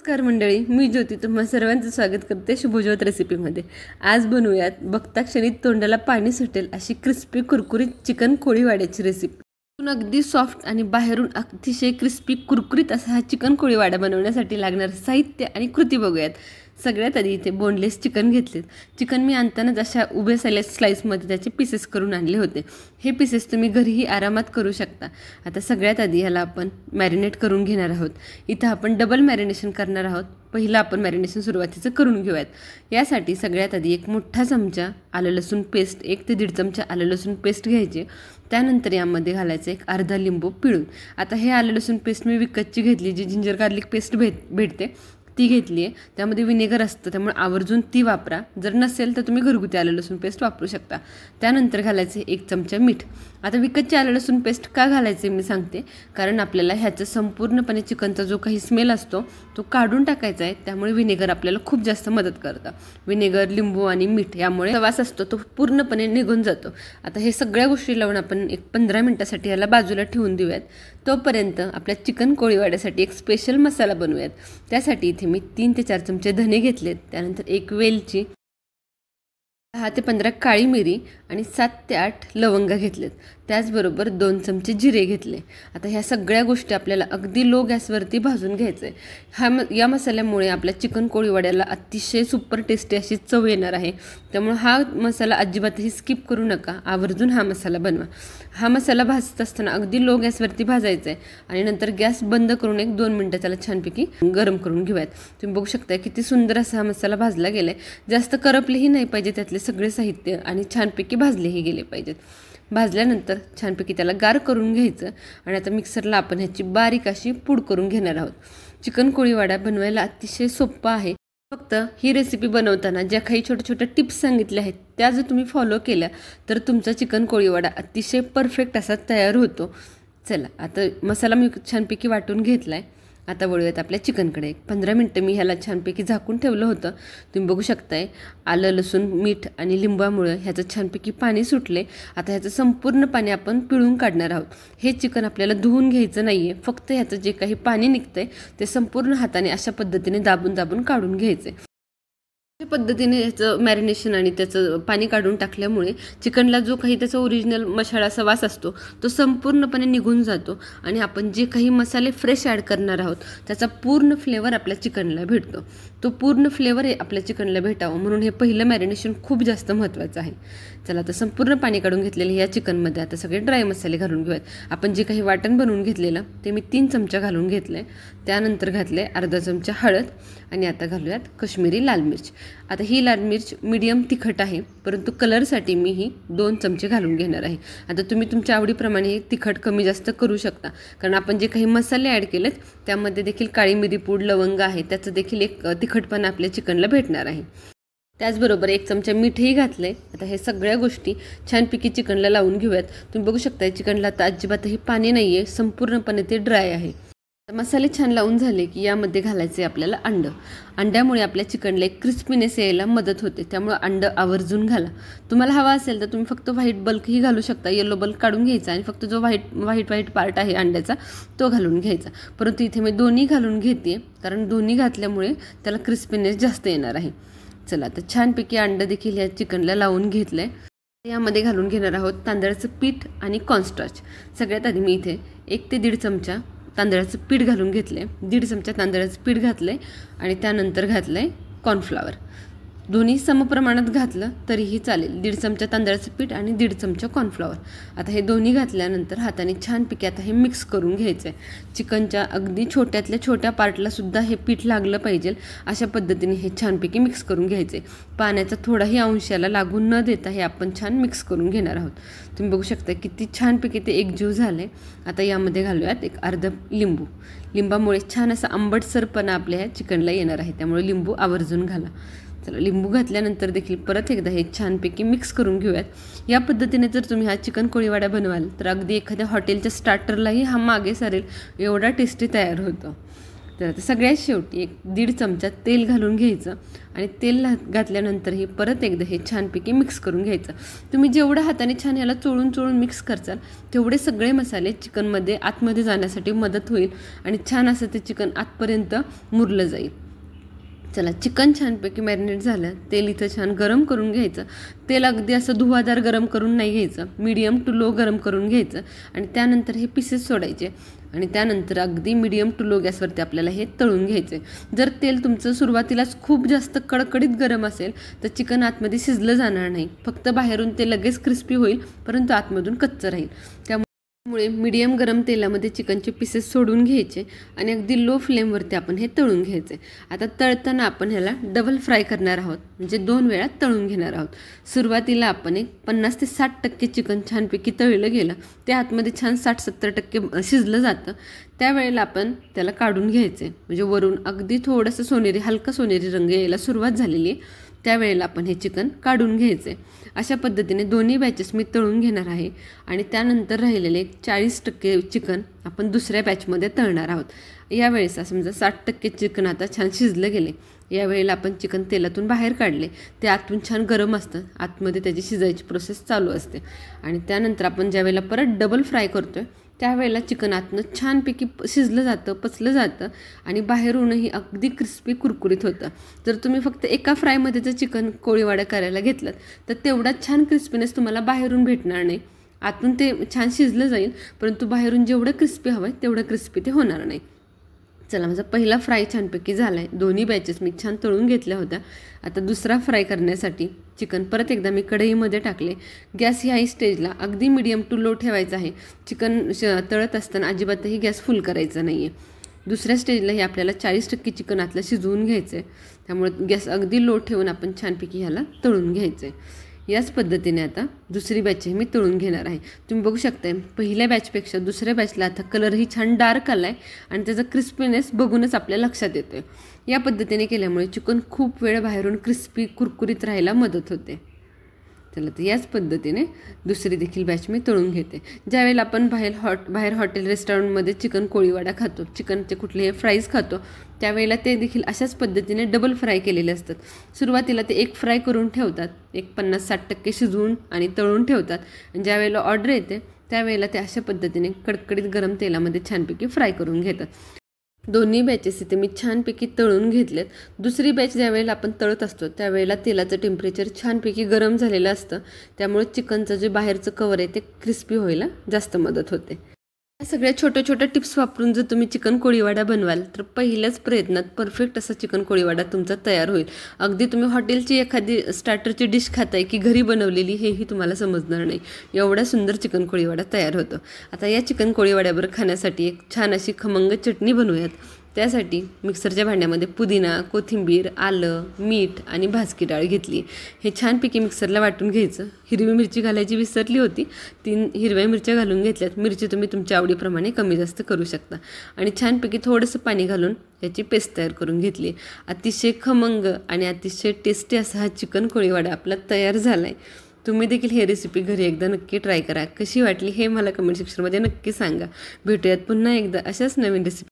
नमस्कार मंडळी, मी ज्योती तुम्हा सर्वांचं स्वागत करते शुभज्योत रेसिपीमध्ये। आज बनवूयात बघता क्षणी तोंडाला पाणी सुटेल अशी क्रिस्पी कुरकुरीत चिकन कोळीवाड्याची रेसिपी। अगदी सॉफ्ट आणि बाहेरून अतिशय क्रिस्पी कुरकुरीत असा हा चिकन कोळीवाडा बनवण्यासाठी लागणारे साहित्य आणि कृती बघूयात। सगळ्यात आधी इथे बोनलेस चिकन घेतलेत। चिकन मी आणतानाच अशा उभे स्लाइसमध्ये त्याचे पीसेस करून आणले होते। हे पीसेस तुम्ही घरीही आरामात करू शकता। आता सगळ्यात आधी याला आपण मॅरिनेट करून घेणार आहोत। इथं आपण डबल मॅरिनेशन करणार आहोत। पहिला आपण मॅरिनेशन सुरुवातीचं करून घेऊयात। यासाठी सगळ्यात आधी एक मोठा चमचा आलं लसूण पेस्ट, 1 ते 1.5 चमचा आलं लसूण पेस्ट घ्यायचे। त्यानंतर यामध्ये घालायचं एक अर्धा लिंबू पिळून। आता हे आलं लसूण पेस्ट मी विकतची घेतली, जी जिंजर गार्लिक पेस्ट भेटते ती घेतली आहे। त्यामध्ये विनेगर असतं, त्यामुळे आवर्जून ती वापरा। जर नसेल तर तुम्ही घरगुती आलं लसूण पेस्ट वापरू शकता। त्यानंतर घालायचे 1 चमचा मीठ। आता विकतची आलं लसूण पेस्ट का घालायचे मी सांगते, कारण आपल्याला ह्याचं संपूर्णपणे चिकनचा जो काही स्मेल असतो तो काढून टाकायचा आहे। त्यामुळे विनेगर आपल्याला खूप जास्त मदत करतं। विनेगर, लिंबू आणि मीठ यामुळे वास असतो तो पूर्णपणे निघून जातो। आता हे सगळ्या गोष्टी लावून आपण एक 15 मिनिटासाठी याला बाजूला ठेवून देऊयात। तोपर्यंत आपल्या चिकन कोळीवाड्यासाठी एक स्पेशल मसाला बनवूयात। त्यासाठी इथे मी 3 ते 4 चमचे धने घेतलेत। त्यानंतर 1 वेलची, 10 ते 15 काळी मिरी आणि 7 ते 8 लवंगा घेतलेत। त्याचबरोबर 2 चमचे जिरे घेतले। आता ह्या सगळ्या गोष्टी आपल्याला अगदी लो गॅसवरती भाजून घ्यायचं आहे। या मसाल्यामुळे आपल्या चिकन कोळीवाड्याला अतिशय सुपर टेस्टी अशी चव येणार आहे। त्यामुळे हा मसाला अजिबातही स्किप करू नका, आवर्जून हा मसाला बनवा। हा मसाला भाजत असताना अगदी लो गॅसवरती भाजायचा आहे आणि नंतर गॅस बंद करून 1-2 मिनिटं त्याला छानपैकी गरम करून घेऊयात। तुम्ही बघू शकता किती सुंदर असा हा मसाला भाजला गेलाय। जास्त करपलेही नाही पाहिजे त्यातले सगळे साहित्य, आणि छानपैकी भाजलेही गेले पाहिजेत। भाजल्यानंतर छानपैकी त्याला गार करून घ्यायचं आणि आता मिक्सरला आपण ह्याची बारीक अशी पूड करून घेणार आहोत। चिकन कोळीवाडा बनवायला अतिशय सोपा आहे। फक्त ही रेसिपी बनवताना ज्या काही छोट्या छोट्या टिप्स सांगितल्या आहेत त्या जर तुम्ही फॉलो केल्या तर तुमचा चिकन कोळीवाडा अतिशय परफेक्ट असा तयार होतो। चला, आता मसाला मी छानपैकी वाटून घेतलाय। आता वळूयात आपल्या चिकनकडे। 15 मिनिटं मी ह्याला छानपैकी झाकून ठेवलं होतं। तुम्ही बघू शकताय आलं लसूण मीठ आणि लिंबामुळे ह्याचं छानपैकी पाणी सुटले। आता ह्याचं संपूर्ण पाणी आपण पिळून काढणार आहोत। हे चिकन आपल्याला धुवून घ्यायचं नाहीये, फक्त ह्याचं जे काही पाणी निघतंय ते संपूर्ण हाताने अशा पद्धतीने दाबून दाबून काढून घ्यायचे। अशा पद्धतीने ह्याचं मॅरिनेशन आणि त्याचं पाणी काढून टाकल्यामुळे चिकनला जो काही त्याचा ओरिजिनल मसाल्याचा वास असतो तो संपूर्णपणे निघून जातो आणि आपण जे काही मसाले फ्रेश ॲड करणार आहोत त्याचा पूर्ण फ्लेवर आपल्या चिकनला भेटतो। तो पूर्ण फ्लेवर आपल्या चिकनला भेटावं म्हणून हे पहिलं मॅरिनेशन खूप जास्त महत्त्वाचं आहे। चला, आता संपूर्ण पाणी काढून घेतलेले या चिकनमध्ये आता सगळे ड्राय मसाले घालून घेऊयात। आपण जे काही वाटण बनवून घेतलेलं ते मी 3 चमचा घालून घेतले। त्यानंतर घातले अर्धा चमचा हळद आणि आता घालूयात कश्मीरी लाल मिर्च। आता ही लाल मिर्च मीडियम तिखट आहे, परंतु कलरसाठी मी ही 2 चमचे घालून घेणार आहे। आता तुम्ही तुमच्या आवडीप्रमाणे तिखट कमी जास्त करू शकता, कारण आपण जे काही मसाले ॲड केलेत त्यामध्ये देखील काळी मिरी पूड, लवंग आहे, त्याचं देखील एक तिखटपणा आपल्या चिकनला भेटणार आहे। त्याचबरोबर 1 चमचा मीठही घातले। आता हे सगळ्या गोष्टी छानपैकी चिकनला लावून घेऊयात। तुम्ही बघू शकता चिकनला आता अजिबातही पाणी नाही आहे, संपूर्णपणे ते ड्राय आहे। मसाले छान लावून झाले की यामध्ये घालायचे आपल्याला अंड। अंड्यामुळे आपल्या चिकनला एक क्रिस्पीनेस यायला मदत होते, त्यामुळे अंड आवर्जून घाला। तुम्हाला हवा असेल तर तुम्ही फक्त व्हाईट बल्कही घालू शकता। येलो बल्क काढून घ्यायचा आणि फक्त जो व्हाईट पार्ट आहे अंड्याचा तो घालून घ्यायचा। परंतु इथे मी दोन्ही घालून घेते, कारण दोन्ही घातल्यामुळे त्याला क्रिस्पीनेस जास्त येणार आहे। चला, तर छानपैकी अंड देखील या चिकनला लावून घेतलंय। यामध्ये घालून घेणार आहोत तांदळाचं पीठ आणि कॉर्नस्टार्च। सगळ्यात आधी मी इथे 1 ते 1.5 चमचा तांदळाचं पीठ घालून घेतले। 1.5 चमचा तांदळाचं पीठ घातले आणि त्यानंतर घातलंय कॉर्नफ्लॉवर। दोन्ही समप्रमाणात घातलं तरीही चालेल। 1.5 चमचा तांदळाचं पीठ आणि 1.5 चमचा कॉर्नफ्लॉवर। आता हे दोन्ही घातल्यानंतर हाताने छानपैकी आता हे मिक्स करून घ्यायचं आहे। चिकनच्या अगदी छोट्यातल्या छोट्या पार्टला सुद्धा हे पीठ लागलं पाहिजे, अशा पद्धतीने हे छानपैकी मिक्स करून घ्यायचे। पाण्याचा थोडाही अंश याला लागून न देता हे आपण छान मिक्स करून घेणार आहोत। तुम्ही बघू शकता किती छानपैकी ते एकजीव झाले। आता यामध्ये घालूयात एक अर्धा लिंबू। लिंबामुळे छान असा आंबटसरपणा आपल्या चिकनला येणार आहे, त्यामुळे लिंबू आवर्जून घाला। चला, लिंबू घातल्यानंतर देखील परत एकदा हे छानपैकी मिक्स करून घेऊयात। या पद्धतीने जर तुम्ही हा चिकन कोळीवाडा बनवाल तर अगदी एखाद्या हॉटेलच्या स्टार्टरलाही हा मागे सारेल एवढा टेस्टी तयार होतो। तर आता सगळ्यात शेवटी 1-1.5 चमचा तेल घालून घ्यायचं आणि तेल घातल्यानंतरही परत एकदा हे छानपैकी मिक्स करून घ्यायचं. तुम्ही जेवढं हाताने छान ह्याला चोळून मिक्स करचाल तेवढे सगळे मसाले चिकनमध्ये आतमध्ये जाण्यासाठी मदत होईल आणि छान असं ते चिकन आतपर्यंत मुरलं जाईल. चला, चिकन छानपैकी मॅरिनेट झालं. तेल इथं छान गरम करून घ्यायचं. तेल अगदी असं धुवादार गरम करून नाही घ्यायचं, मीडियम टू लो गरम करून घ्यायचं आणि त्यानंतर हे पीसेस सोडायचे आणि त्यानंतर अगदी मीडियम टू लो गॅसवरती आपल्याला हे तळून घ्यायचे. जर तेल तुमचं सुरुवातीलाच खूप जास्त कडकडीत गरम असेल तर चिकन आतमध्ये शिजलं जाणार नाही, फक्त बाहेरून ते लगेच क्रिस्पी होईल परंतु आतमधून कच्चं राहील. त्यामुळे मीडियम गरम तेलामध्ये चिकनचे पीसेस सोडून घ्यायचे आणि अगदी लो फ्लेमवरती आपण हे तळून घ्यायचे. आता तळताना आपण ह्याला डबल फ्राय करणार आहोत, म्हणजे 2 वेळा तळून घेणार आहोत. सुरुवातीला आपण 50 ते 60% चिकन छानपैकी तळलं गेलं, ते आतमध्ये छान 60-70% शिजलं जातं. त्यावेळेला आपण त्याला काढून घ्यायचे, म्हणजे वरून अगदी थोडंसं सोनेरी, हलका सोनेरी रंग यायला सुरुवात झालेली आहे, त्यावेळेला आपण हे चिकन काढून घ्यायचे. अशा पद्धतीने दोन्ही बॅचेस मी तळून घेणार आहे आणि त्यानंतर राहिलेले 40% चिकन आपण दुसऱ्या बॅचमध्ये तळणार आहोत. यावेळेस समजा 60% चिकन आता छान शिजलं गेले. यावेळेला आपण चिकन तेलातून बाहेर काढले, ते आतून छान गरम असतं, आतमध्ये त्याची शिजायची प्रोसेस चालू असते आणि त्यानंतर आपण ज्यावेळेला परत डबल फ्राय करतोय त्यावेळेला चिकन आतनं छानपैकी शिजलं जातं, पचलं जातं आणि बाहेरूनही अगदी क्रिस्पी कुरकुरीत होतं. जर तुम्ही फक्त एका फ्रायमध्ये जर चिकन कोळीवाडा करायला घेतलं तर तेवढाच छान क्रिस्पीनेस तुम्हाला बाहेरून भेटणार नाही. आतून ते छान शिजलं जाईल परंतु बाहेरून जेवढं क्रिस्पी हवं आहे तेवढं क्रिस्पी ते होणार नाही. चला, माझा पहिला फ्राय छानपैकी झाला आहे. दोन्ही बॅचेस मी छान तळून घेतल्या होत्या. आता दुसरा फ्राय करण्यासाठी चिकन परत एकदा मी कढईमध्ये टाकले. गॅस ह्याही स्टेजला अगदी मीडियम टू लो ठेवायचा आहे. चिकन तळत असताना अजिबातही गॅस फुल करायचा नाही आहे. दुसऱ्या स्टेजलाही आपल्याला 40% चिकन आतलं शिजवून घ्यायचं आहे, त्यामुळे गॅस अगदी लो ठेवून आपण छानपैकी ह्याला तळून घ्यायचं आहे. याच पद्धतीने आता दुसरी बॅचही मी तळून घेणार आहे. तुम्ही बघू शकताय पहिल्या बॅचपेक्षा दुसऱ्या बॅचला आता कलरही छान डार्क आला आहे आणि त्याचा क्रिस्पीनेस बघूनच आपल्या लक्षात येतो आहे. या पद्धतीने केल्यामुळे चिकन खूप वेळ बाहेरून क्रिस्पी कुरकुरीत राहायला मदत होते. चला, तर याच पद्धतीने दुसरी देखील बॅच मी तळून घेते. ज्यावेळेला आपण बाहेर हॉटेल रेस्टॉरंटमध्ये चिकन कोळीवाडा खातो, चिकनचे कुठलेही फ्राईज खातो, त्यावेळेला ते देखील अशाच पद्धतीने डबल फ्राय केलेले असतात. सुरुवातीला ते एक फ्राय करून ठेवतात, 50-60% शिजवून आणि तळून ठेवतात आणि ज्यावेळेला ऑर्डर येते त्यावेळेला ते अशा पद्धतीने कडकडीत गरम तेलामध्ये छानपैकी फ्राय करून घेतात. दोन्ही बॅचेस इथे मी छानपैकी तळून घेतलेत. दुसरी बॅच ज्यावेळेला आपण तळत असतो त्यावेळेला तेलाचं टेम्परेचर छानपैकी गरम झालेलं असतं, त्यामुळे चिकनचं जे बाहेरचं कवर आहे ते क्रिस्पी व्हायला जास्त मदत होते. या सगळ्या छोट्या टिप्स वापरून जर तुम्ही चिकन कोळीवाडा बनवाल तर पहिल्याच प्रयत्नात परफेक्ट असा चिकन कोळीवाडा तुमचा तयार होईल. अगदी तुम्ही हॉटेलची एखादी स्टार्टरची डिश खाताय की घरी बनवलेली हेही तुम्हाला समजणार नाही, एवढा सुंदर चिकन कोळीवाडा तयार होतो. आता या चिकन कोळीवाड्यावर खाण्यासाठी एक छान अशी खमंग चटणी बनवूयात. त्यासाठी मिक्सरच्या भांड्यामध्ये पुदिना, कोथिंबीर, आलं, मीठ आणि भाजकी डाळ घेतली. हे छानपैकी मिक्सरला वाटून घ्यायचं. हिरवी मिरची घालायची विसरली होती, 3 हिरव्या मिरच्या घालून घेतल्यात. मिरची तुम्ही तुमच्या आवडीप्रमाणे कमी जास्त करू शकता आणि छानपैकी थोडंसं पाणी घालून याची पेस्ट तयार करून घेतली. अतिशय खमंग आणि अतिशय टेस्टी असा हा चिकन कोळीवाडा आपला तयार झाला आहे. तुम्ही देखील ही रेसिपी घरी एकदा नक्की ट्राय करा. कशी वाटली हे मला कमेंट सेक्शनमध्ये नक्की सांगा. भेटूयात पुन्हा एकदा अशाच नवीन रेसिपी